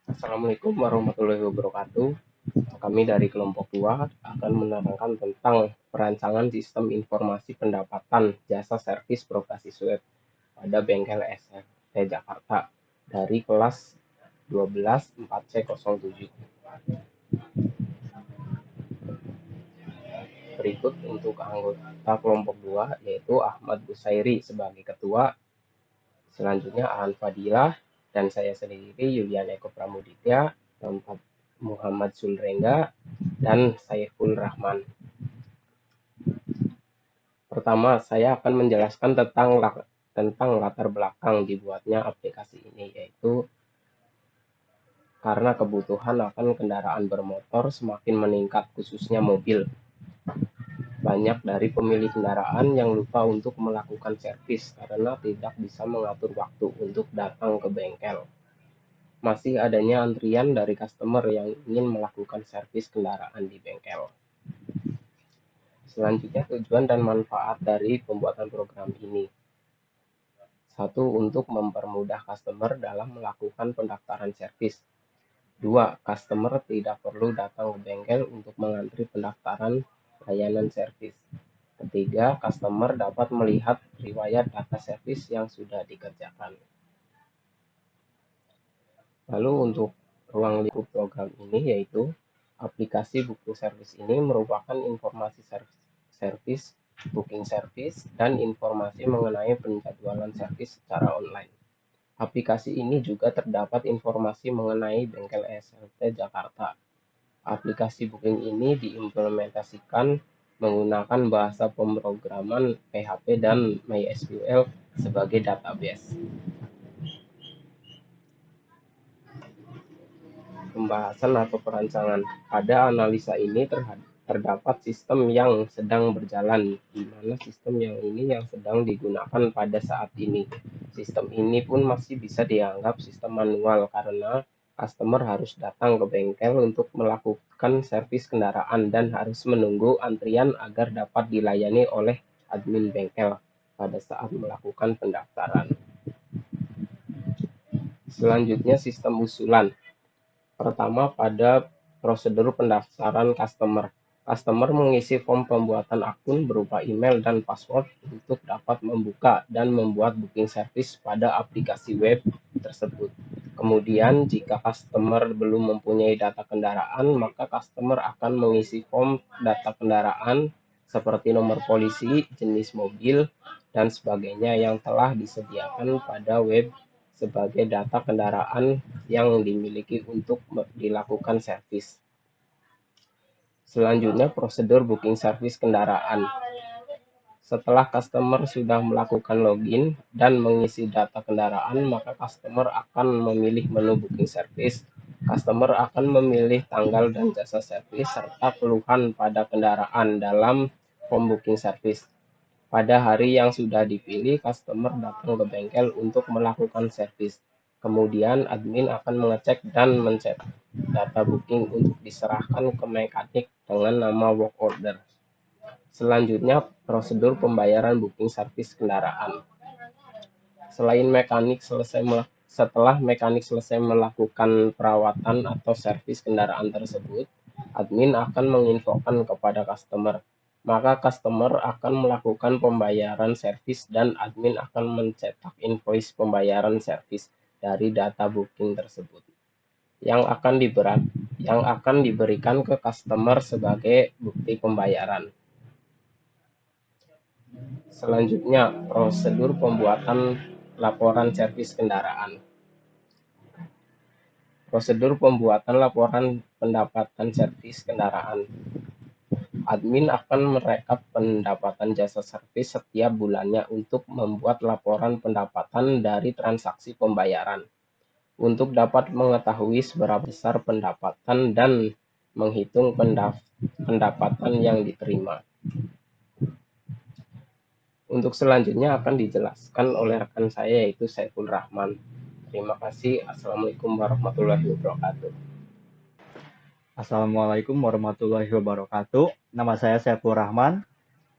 Assalamualaikum warahmatullahi wabarakatuh. Kami dari kelompok 2 akan menerangkan tentang perancangan sistem informasi pendapatan jasa servis berbasis web pada bengkel SRT Jakarta dari kelas 12 4C07. Berikut untuk anggota kelompok 2 yaitu Ahmad Busairi sebagai ketua, selanjutnya Ahan Fadilah, dan saya sendiri Yulian Eko Pramuditya, keempat Muhammad Sulrengga, dan Saiful Rahman. Pertama, saya akan menjelaskan tentang latar belakang dibuatnya aplikasi ini, yaitu karena kebutuhan akan kendaraan bermotor semakin meningkat, khususnya mobil. Banyak dari pemilik kendaraan yang lupa untuk melakukan servis karena tidak bisa mengatur waktu untuk datang ke bengkel. Masih adanya antrian dari customer yang ingin melakukan servis kendaraan di bengkel. Selanjutnya, tujuan dan manfaat dari pembuatan program ini. Satu, untuk mempermudah customer dalam melakukan pendaftaran servis. Dua, customer tidak perlu datang ke bengkel untuk mengantri pendaftaran layanan servis. Ketiga, customer dapat melihat riwayat data servis yang sudah dikerjakan. Lalu untuk ruang lingkup program ini yaitu aplikasi booking service ini merupakan informasi servis, booking service, dan informasi mengenai penjadwalan servis secara online. Aplikasi ini juga terdapat informasi mengenai bengkel SLT Jakarta. Aplikasi booking ini diimplementasikan menggunakan bahasa pemrograman PHP dan MySQL sebagai database. Pembahasan atau perancangan. Pada analisa ini terdapat sistem yang sedang berjalan, di mana sistem yang sedang digunakan pada saat ini. Sistem ini pun masih bisa dianggap sistem manual karena customer harus datang ke bengkel untuk melakukan servis kendaraan dan harus menunggu antrian agar dapat dilayani oleh admin bengkel pada saat melakukan pendaftaran. Selanjutnya, sistem usulan. Pertama, pada prosedur pendaftaran customer. Customer mengisi form pembuatan akun berupa email dan password untuk dapat membuka dan membuat booking service pada aplikasi web tersebut. Kemudian, jika customer belum mempunyai data kendaraan, maka customer akan mengisi form data kendaraan seperti nomor polisi, jenis mobil, dan sebagainya yang telah disediakan pada web sebagai data kendaraan yang dimiliki untuk dilakukan servis. Selanjutnya, prosedur booking service kendaraan. Setelah customer sudah melakukan login dan mengisi data kendaraan, maka customer akan memilih menu booking service. Customer akan memilih tanggal dan jasa servis serta keluhan pada kendaraan dalam form booking service. Pada hari yang sudah dipilih, customer datang ke bengkel untuk melakukan servis. Kemudian, admin akan mengecek dan mencetak data booking untuk diserahkan ke mekanik dengan nama work order. Selanjutnya, prosedur pembayaran booking servis kendaraan. Setelah mekanik selesai melakukan perawatan atau servis kendaraan tersebut, admin akan menginfokan kepada customer. Maka customer akan melakukan pembayaran servis dan admin akan mencetak invoice pembayaran servis dari data booking tersebut yang akan diberikan ke customer sebagai bukti pembayaran. Selanjutnya, prosedur pembuatan laporan servis kendaraan. Prosedur pembuatan laporan pendapatan servis kendaraan. Admin akan merekap pendapatan jasa servis setiap bulannya untuk membuat laporan pendapatan dari transaksi pembayaran. Untuk dapat mengetahui seberapa besar pendapatan dan menghitung pendapatan yang diterima. Untuk selanjutnya akan dijelaskan oleh rekan saya yaitu Saiful Rahman. Terima kasih. Assalamualaikum warahmatullahi wabarakatuh. Assalamualaikum warahmatullahi wabarakatuh. Nama saya Saiful Rahman.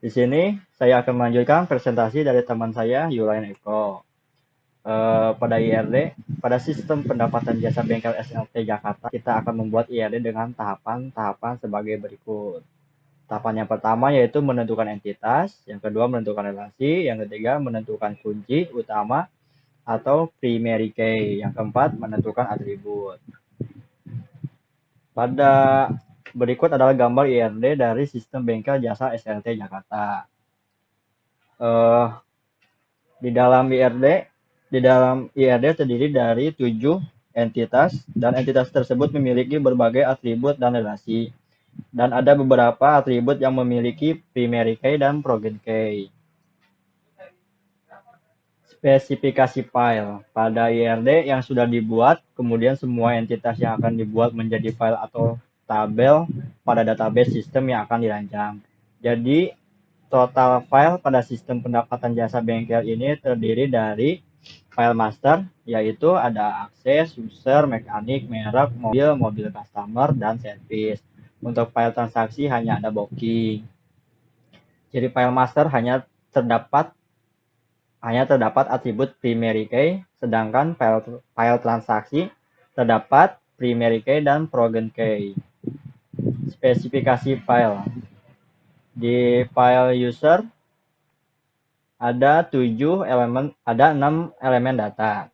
Di sini saya akan melanjutkan presentasi dari teman saya Yulian Eko. pada IRD, pada sistem pendapatan jasa bengkel SLT Jakarta, kita akan membuat IRD dengan tahapan-tahapan sebagai berikut. Tahapan yang pertama yaitu menentukan entitas, yang kedua menentukan relasi, yang ketiga menentukan kunci utama atau primary key, yang keempat menentukan atribut. Pada berikut adalah gambar IRD dari sistem bengkel jasa SLT Jakarta. Di dalam IRD terdiri dari 7 entitas dan entitas tersebut memiliki berbagai atribut dan relasi. Dan ada beberapa atribut yang memiliki primary key dan progen key. Spesifikasi file pada IRD yang sudah dibuat, kemudian semua entitas yang akan dibuat menjadi file atau tabel pada database sistem yang akan dirancang. Jadi total file pada sistem pendapatan jasa bengkel ini terdiri dari file master, yaitu ada akses, user, mekanik, merek, mobil customer, dan service. Untuk file transaksi hanya ada booking. Jadi file master hanya terdapat atribut primary key, sedangkan file transaksi terdapat primary key dan progen key. Spesifikasi file. Di file user ada 6 elemen data.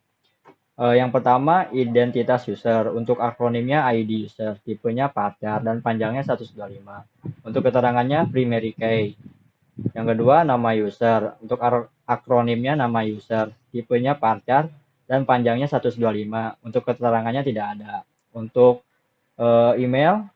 Yang pertama identitas user, untuk akronimnya ID user, tipenya parchar dan panjangnya 125. Untuk keterangannya primary key. Yang kedua nama user, untuk akronimnya nama user, tipenya parchar dan panjangnya 125. Untuk keterangannya tidak ada. Untuk email,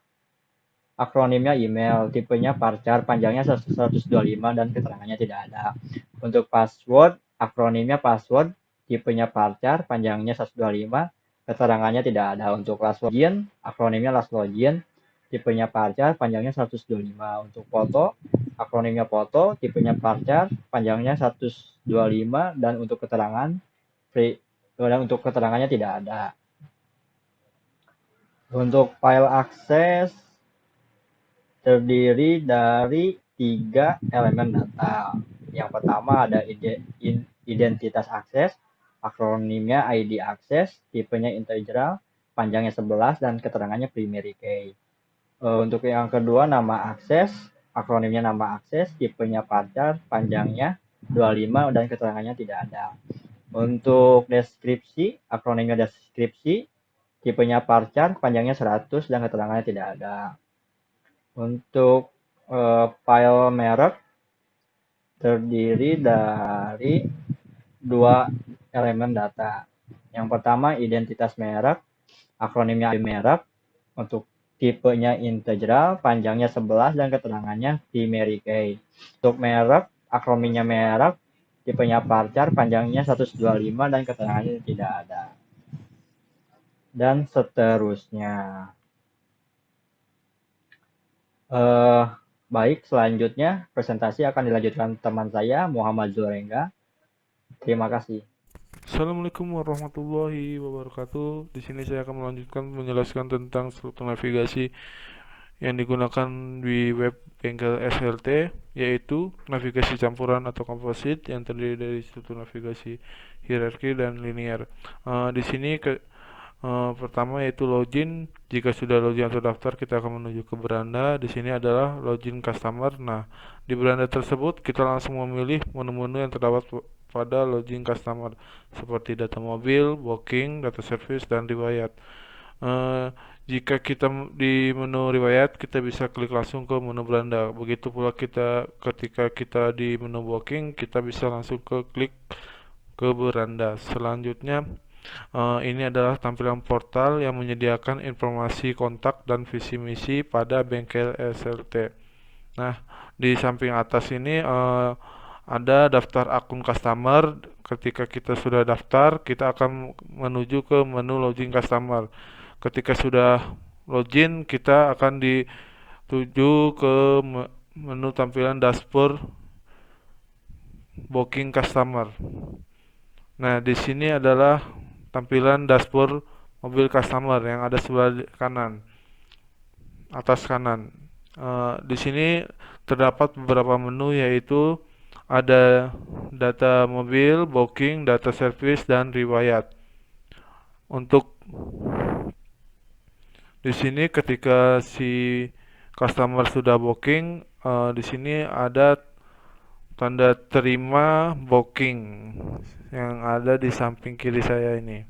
akronimnya email, tipenya parchar, panjangnya 125 dan keterangannya tidak ada. Untuk password, akronimnya password, tipenya parchar, panjangnya 125, keterangannya tidak ada. Untuk last login, akronimnya last login, tipenya parchar, panjangnya 125. Untuk foto, akronimnya foto, tipenya parchar, panjangnya 125 dan untuk keterangannya tidak ada. Untuk file akses terdiri dari 3 elemen data. Yang pertama ada identitas akses, akronimnya ID akses, tipenya integral, panjangnya 11 dan keterangannya primary key. Untuk yang kedua nama akses, akronimnya nama akses, tipenya parchar, panjangnya 25 dan keterangannya tidak ada. Untuk deskripsi, akronimnya deskripsi, tipenya parchar, panjangnya 100 dan keterangannya tidak ada. Untuk file merek terdiri dari 2 elemen data. Yang pertama identitas merek, akronimnya merek, untuk tipenya integral, panjangnya 11 dan keterangannya primary key. Untuk merek, akronimnya merek, tipenya parchar, panjangnya 125 dan keterangannya tidak ada. Dan seterusnya. Baik, selanjutnya presentasi akan dilanjutkan teman saya Muhammad Zulrengga. Terima kasih. Assalamualaikum warahmatullahi wabarakatuh. Di sini saya akan menjelaskan tentang struktur navigasi yang digunakan di web bengkel SLT, yaitu navigasi campuran atau komposit yang terdiri dari struktur navigasi hierarki dan linear. Di sini pertama yaitu login. Jika sudah login atau daftar, kita akan menuju ke beranda. Di sini adalah login customer. Nah, di beranda tersebut kita langsung memilih menu-menu yang terdapat pada login customer seperti data mobil, booking, data service, dan riwayat. Jika kita di menu riwayat, kita bisa klik langsung ke menu beranda. Begitu pula ketika kita di menu booking, kita bisa langsung klik ke beranda. Selanjutnya ini adalah tampilan portal yang menyediakan informasi kontak dan visi misi pada bengkel SLT. Nah, di samping atas ini ada daftar akun customer. Ketika kita sudah daftar, kita akan menuju ke menu login customer. Ketika sudah login, kita akan dituju ke menu tampilan dashboard booking customer. Nah, di sini adalah tampilan dashboard mobil customer yang ada sebelah kanan, atas kanan. Di sini terdapat beberapa menu, yaitu ada data mobil, booking, data service, dan riwayat. Untuk di sini ketika si customer sudah booking, di sini ada tanda terima booking yang ada di samping kiri saya ini.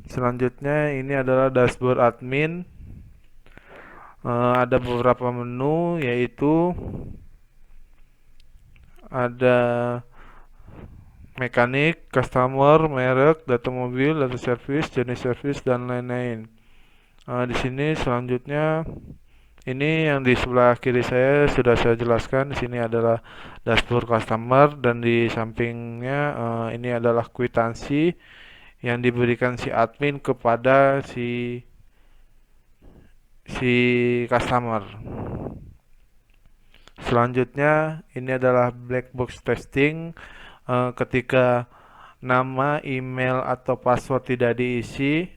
Selanjutnya ini adalah dashboard admin. Ada beberapa menu, yaitu ada mekanik, customer, merek, data mobil, data service, jenis service, dan lain-lain. Di sini selanjutnya ini yang di sebelah kiri saya sudah saya jelaskan. Di sini adalah dashboard customer dan di sampingnya ini adalah kwitansi yang diberikan si admin kepada si customer. Selanjutnya ini adalah black box testing. Ketika nama, email, atau password tidak diisi,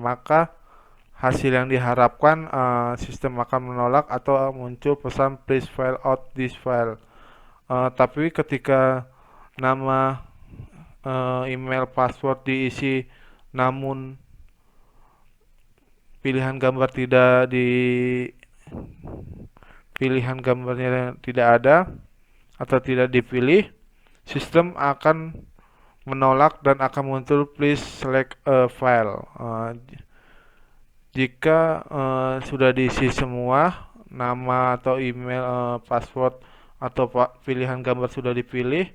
maka hasil yang diharapkan sistem akan menolak atau muncul pesan please file out this file. Tapi ketika nama, email, password diisi namun pilihan gambar tidak di pilihan gambarnya tidak ada atau tidak dipilih, sistem akan menolak dan akan muncul please select a file. Jika sudah diisi semua, nama atau email, password, atau pilihan gambar sudah dipilih,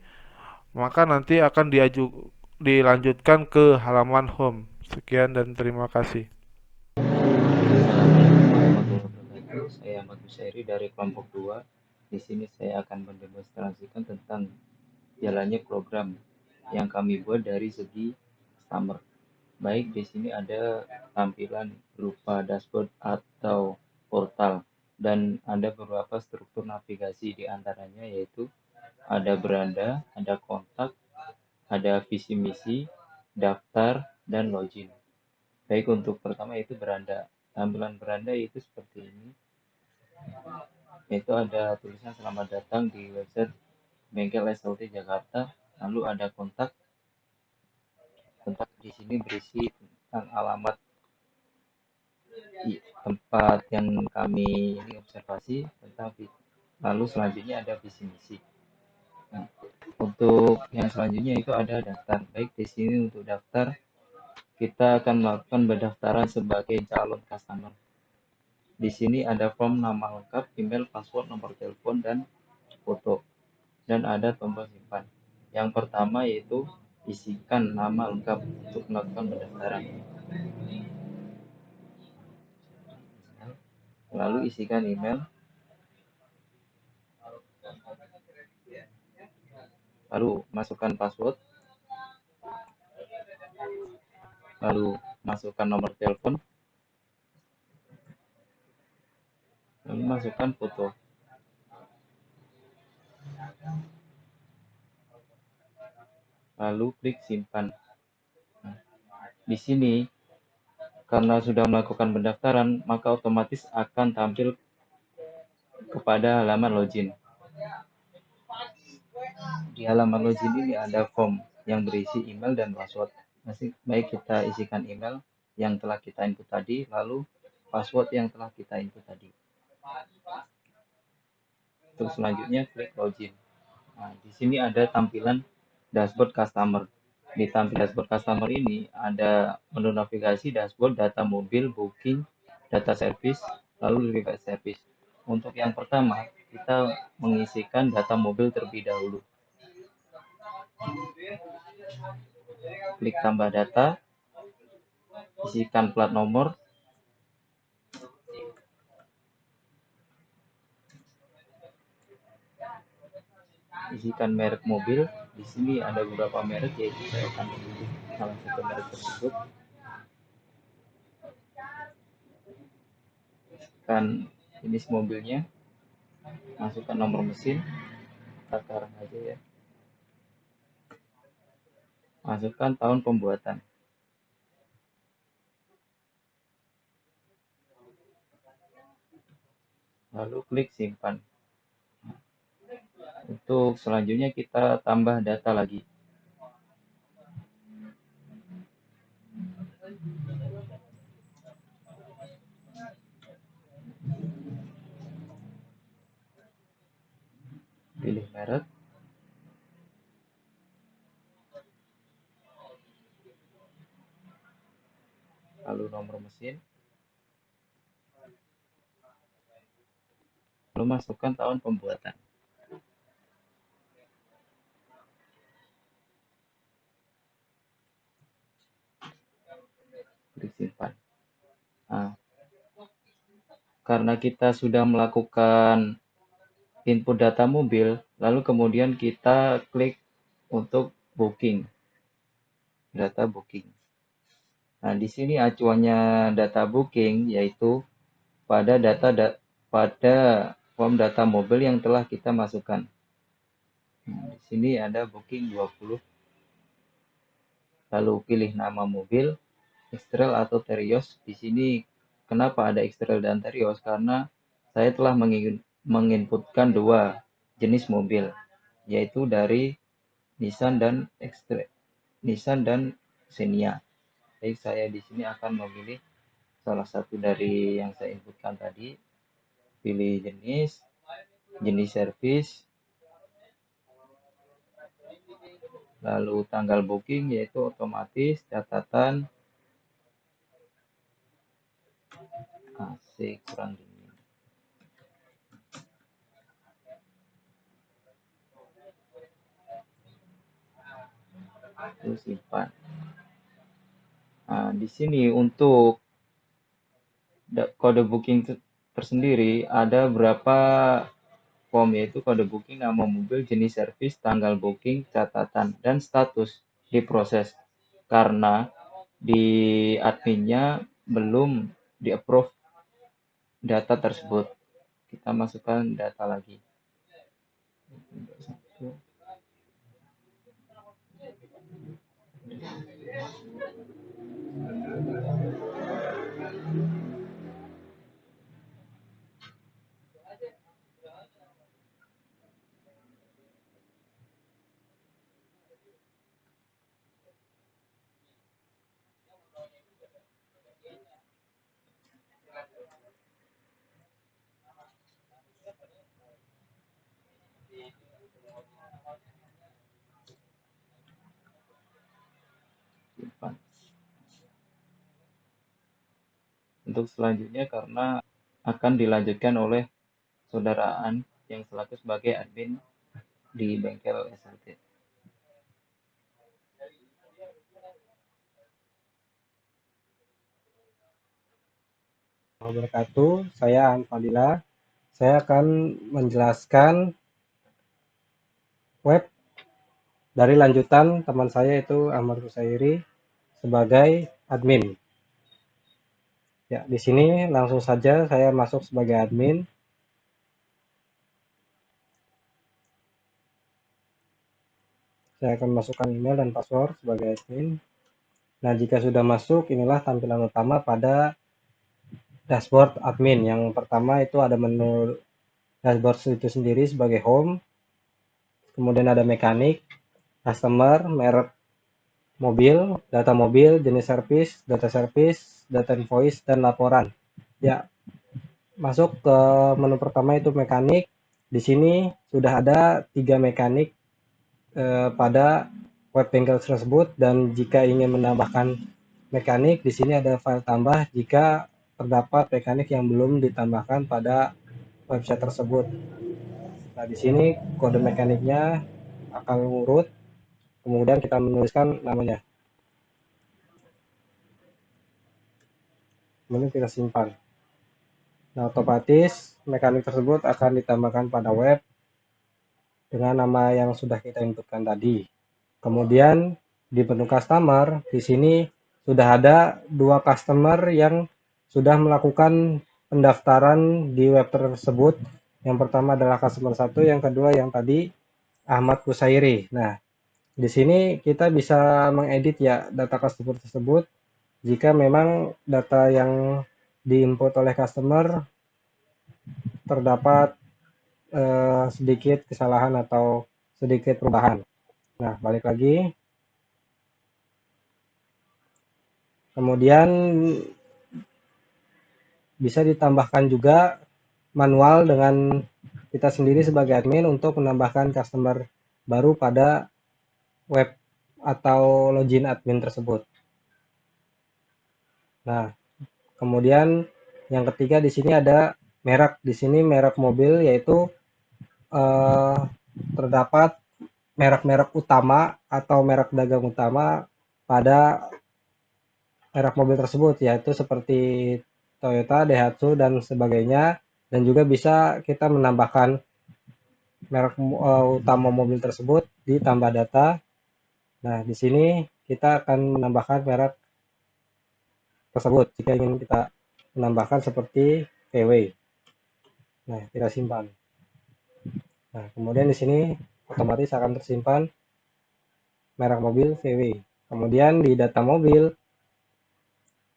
maka nanti akan dilanjutkan ke halaman home. Sekian dan terima kasih. Assalamualaikum warahmatullahi wabarakatuh. Saya Ahmad Busairi dari kelompok 2. Di sini saya akan mendemonstrasikan tentang jalannya program yang kami buat dari segi customer. Baik, di sini ada tampilan berupa dashboard atau portal dan ada beberapa struktur navigasi di antaranya, yaitu ada beranda, ada kontak, ada visi misi, daftar, dan login. Baik, untuk pertama yaitu beranda. Tampilan beranda itu seperti ini. Itu ada tulisan selamat datang di website Bengkel SLT Jakarta. Lalu ada kontak. Kontak di sini berisi tentang alamat tempat yang kami ini observasi tentang. Lalu selanjutnya ada visi misi. Nah, untuk yang selanjutnya itu ada daftar. Baik, di sini untuk daftar kita akan melakukan pendaftaran sebagai calon customer. Di sini ada form nama lengkap, email, password, nomor telepon, dan foto. Dan ada tombol simpan. Yang pertama yaitu isikan nama lengkap untuk melakukan pendaftaran. Lalu isikan email. Lalu masukkan password. Lalu masukkan nomor telepon. Lalu masukkan foto. Lalu klik simpan. Nah, di sini karena sudah melakukan pendaftaran, maka otomatis akan tampil kepada halaman login. Di halaman login ini ada form yang berisi email dan password. Baik, kita isikan email yang telah kita input tadi, lalu password yang telah kita input tadi. Terus selanjutnya klik login. Nah, di sini ada tampilan dashboard customer. Di tampilan dashboard customer ini ada menu navigasi, dashboard, data mobil, booking, data service, lalu riwayat service. Untuk yang pertama, kita mengisikan data mobil terlebih dahulu. Klik tambah data, isikan plat nomor, isikan merek mobil. Di sini ada beberapa merek, yaitu saya akan memilih salah satu merek tersebut. Kan jenis mobilnya, masukkan nomor mesin, sekarang aja ya. Masukkan tahun pembuatan. Lalu klik simpan. Untuk selanjutnya kita tambah data lagi. Pilih merek, lalu nomor mesin, lalu masukkan tahun pembuatan. Klik simpan. Nah, karena kita sudah melakukan input data mobil, lalu kemudian kita klik untuk booking, data booking. Nah, di sini acuannya data booking yaitu pada pada form data mobil yang telah kita masukkan. Nah, di sini ada booking 20. Lalu pilih nama mobil, X-Trail atau Terios. Di sini kenapa ada X-Trail dan Terios? Karena saya telah menginputkan dua jenis mobil, yaitu dari Nissan dan Nissan dan Xenia. Jadi saya di sini akan memilih salah satu dari yang saya inputkan tadi. Pilih jenis servis, lalu tanggal booking yaitu otomatis, catatan AC kurang dingin. Lalu simpan. Nah, di sini untuk kode booking tersendiri ada berapa form, yaitu kode booking, nama mobil, jenis servis, tanggal booking, catatan, dan status diproses. Karena di adminnya belum di-approve data tersebut. Kita masukkan data lagi. Simpan. Untuk selanjutnya, karena akan dilanjutkan oleh saudara An yang selaku sebagai admin di bengkel SLT. Wabarakatuh, saya An Fadila. Saya akan menjelaskan web dari lanjutan teman saya itu Ahmad Husairi sebagai admin. Ya, di sini langsung saja saya masuk sebagai admin. Saya akan masukkan email dan password sebagai admin. Nah, jika sudah masuk, inilah tampilan utama pada dashboard admin. Yang pertama itu ada menu dashboard itu sendiri sebagai home. Kemudian ada mekanik, customer, merek mobil, data mobil, jenis servis, data invoice, dan laporan. Ya, masuk ke menu pertama itu mekanik. Di sini sudah ada 3 mekanik pada web bengkel tersebut, dan jika ingin menambahkan mekanik, di sini ada file tambah jika terdapat mekanik yang belum ditambahkan pada website tersebut. Nah, di sini kode mekaniknya akan urut, kemudian kita menuliskan namanya. Kemudian kita simpan. Nah, otomatis mekanik tersebut akan ditambahkan pada web dengan nama yang sudah kita inputkan tadi. Kemudian di menu customer, di sini sudah ada 2 customer yang sudah melakukan pendaftaran di web tersebut. Yang pertama adalah customer 1, yang kedua yang tadi Ahmad Husairi. Nah, di sini kita bisa mengedit ya data customer tersebut jika memang data yang diinput oleh customer terdapat sedikit kesalahan atau sedikit perubahan. Nah, balik lagi. Kemudian bisa ditambahkan juga manual dengan kita sendiri sebagai admin untuk menambahkan customer baru pada web atau login admin tersebut. Nah, kemudian yang ketiga di sini ada merek. Di sini merek mobil, yaitu terdapat merek-merek utama atau merek dagang utama pada merek mobil tersebut, yaitu seperti Toyota, Daihatsu, dan sebagainya. Dan juga bisa kita menambahkan merek utama mobil tersebut di tambah data. Nah, di sini kita akan menambahkan merek tersebut jika ingin kita menambahkan seperti VW. Nah, kita simpan. Nah, kemudian di sini otomatis akan tersimpan merek mobil VW. Kemudian di data mobil,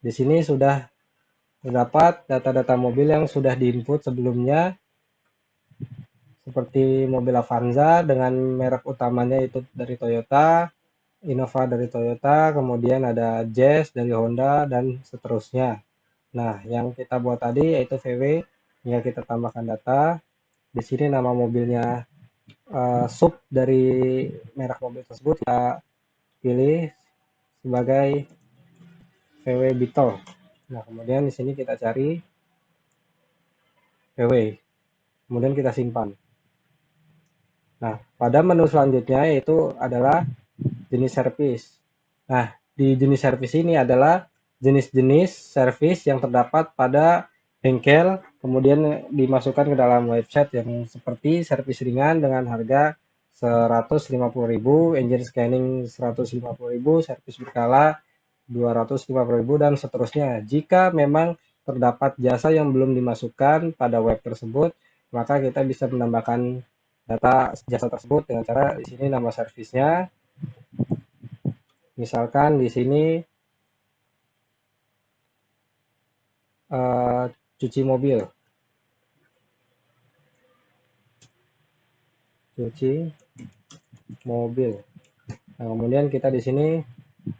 di sini sudah terdapat data-data mobil yang sudah diinput sebelumnya, seperti mobil Avanza dengan merek utamanya itu dari Toyota, Innova dari Toyota, kemudian ada Jazz dari Honda, dan seterusnya. Nah, yang kita buat tadi yaitu VW, tinggal kita tambahkan data. Di sini nama mobilnya sub dari merek mobil tersebut kita pilih sebagai VW Beetle. Nah, kemudian di sini kita cari VW, kemudian kita simpan. Nah, pada menu selanjutnya yaitu adalah jenis servis. Nah, di jenis servis ini adalah jenis-jenis servis yang terdapat pada bengkel, kemudian dimasukkan ke dalam website, yang seperti servis ringan dengan harga 150.000, engine scanning 150.000, servis berkala 250.000, dan seterusnya. Jika memang terdapat jasa yang belum dimasukkan pada web tersebut, maka kita bisa menambahkan data jasa tersebut dengan cara di sini nama servisnya. Misalkan di sini cuci mobil, Nah, kemudian kita di sini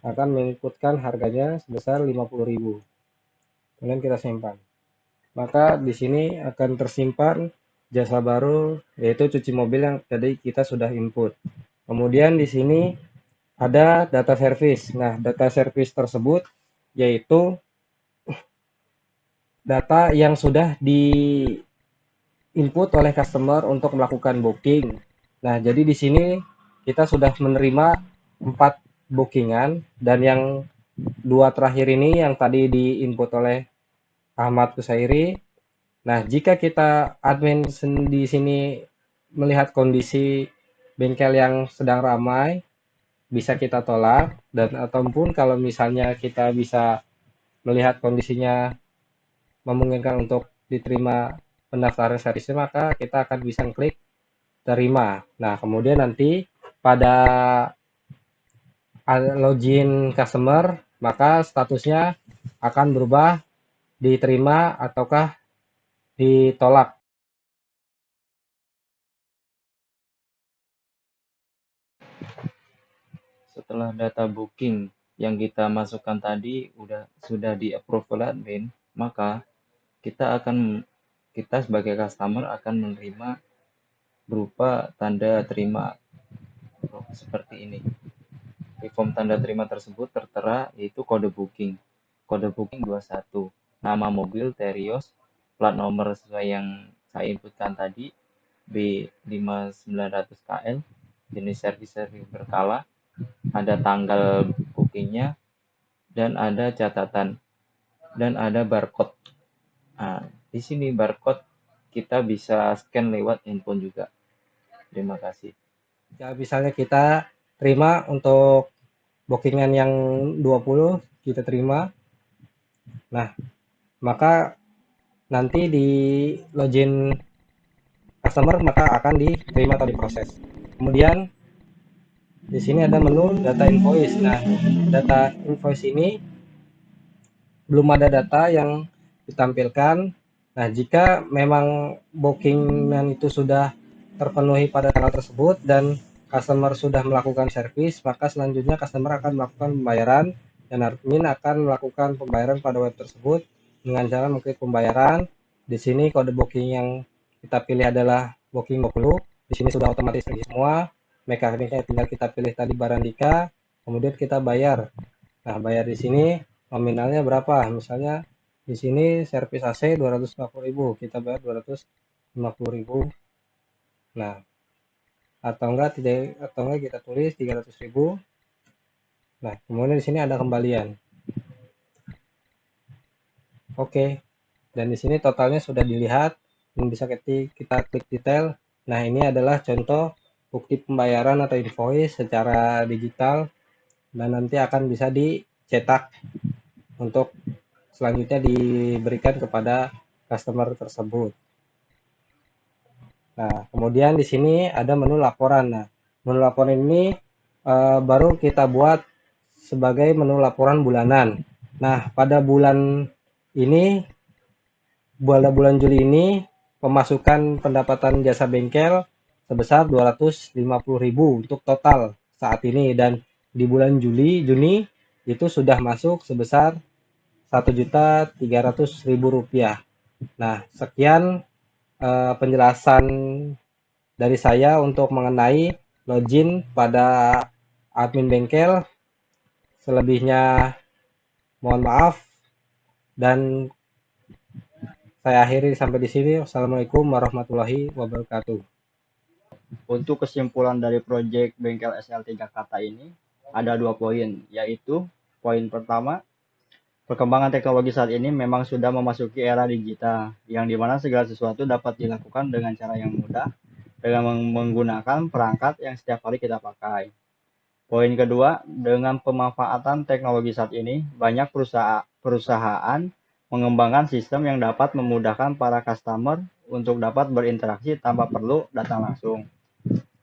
akan menginputkan harganya sebesar 50.000. Kemudian kita simpan. Maka di sini akan tersimpan jasa baru, yaitu cuci mobil yang tadi kita sudah input. Kemudian di sini ada data service. Nah, data service tersebut yaitu data yang sudah di input oleh customer untuk melakukan booking. Nah, jadi di sini kita sudah menerima 4 bookingan, dan yang 2 terakhir ini yang tadi di input oleh Ahmad Kusairi. Nah, jika kita admin di sini melihat kondisi bengkel yang sedang ramai, bisa kita tolak, dan ataupun kalau misalnya kita bisa melihat kondisinya memungkinkan untuk diterima pendaftaran servisnya, maka kita akan bisa klik terima. Nah, kemudian nanti pada login customer, maka statusnya akan berubah diterima ataukah ditolak. Setelah data booking yang kita masukkan tadi sudah di approve oleh admin, maka kita sebagai customer akan menerima berupa tanda terima seperti ini. Di form tanda terima tersebut tertera yaitu kode booking. Kode booking 21. Nama mobil Terios, plat nomor sesuai yang saya inputkan tadi B5900KL, jenis servis berkala, ada tanggal bookingnya, dan ada catatan, dan ada barcode. Nah, di sini barcode kita bisa scan lewat handphone juga. Terima kasih. Ya, misalnya kita terima untuk bookingan yang 20, kita terima. Nah, maka nanti di login customer maka akan diterima atau diproses. Kemudian di sini ada menu data invoice. Nah, data invoice ini belum ada data yang ditampilkan. Nah, jika memang bookingan itu sudah terpenuhi pada tanggal tersebut dan customer sudah melakukan servis, maka selanjutnya customer akan melakukan pembayaran dan admin akan melakukan pembayaran pada web tersebut dengan cara mengklik pembayaran. Di sini kode booking yang kita pilih adalah booking 20. Di sini sudah otomatis terisi semua. Mekaniknya tinggal kita pilih tadi Barandika, kemudian kita bayar. Nah, bayar di sini nominalnya berapa? Misalnya di sini servis AC 250.000, kita bayar 250.000. Nah, atau enggak kita tulis 300.000. Nah, kemudian di sini ada kembalian. Oke. Dan di sini totalnya sudah dilihat. Ini bisa kita klik detail. Nah, ini adalah contoh bukti pembayaran atau invoice secara digital dan nanti akan bisa dicetak untuk selanjutnya diberikan kepada customer tersebut. Nah, kemudian di sini ada menu laporan. Nah, menu laporan ini baru kita buat sebagai menu laporan bulanan. Nah, pada bulan ini, pada bulan Juli ini, pemasukan pendapatan jasa bengkel sebesar 250.000 untuk total saat ini, dan di bulan Juni itu sudah masuk sebesar 1.300.000 rupiah. Nah, sekian penjelasan dari saya untuk mengenai login pada admin bengkel. Selebihnya mohon maaf dan saya akhiri sampai di sini. Wassalamualaikum warahmatullahi wabarakatuh. Untuk kesimpulan dari proyek bengkel SLT Jakarta ini ada 2 poin, yaitu poin pertama, perkembangan teknologi saat ini memang sudah memasuki era digital, yang dimana segala sesuatu dapat dilakukan dengan cara yang mudah dengan menggunakan perangkat yang setiap hari kita pakai. Poin kedua, dengan pemanfaatan teknologi saat ini, banyak perusahaan mengembangkan sistem yang dapat memudahkan para customer untuk dapat berinteraksi tanpa perlu datang langsung.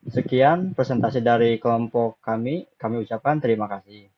Sekian presentasi dari kelompok kami ucapkan terima kasih.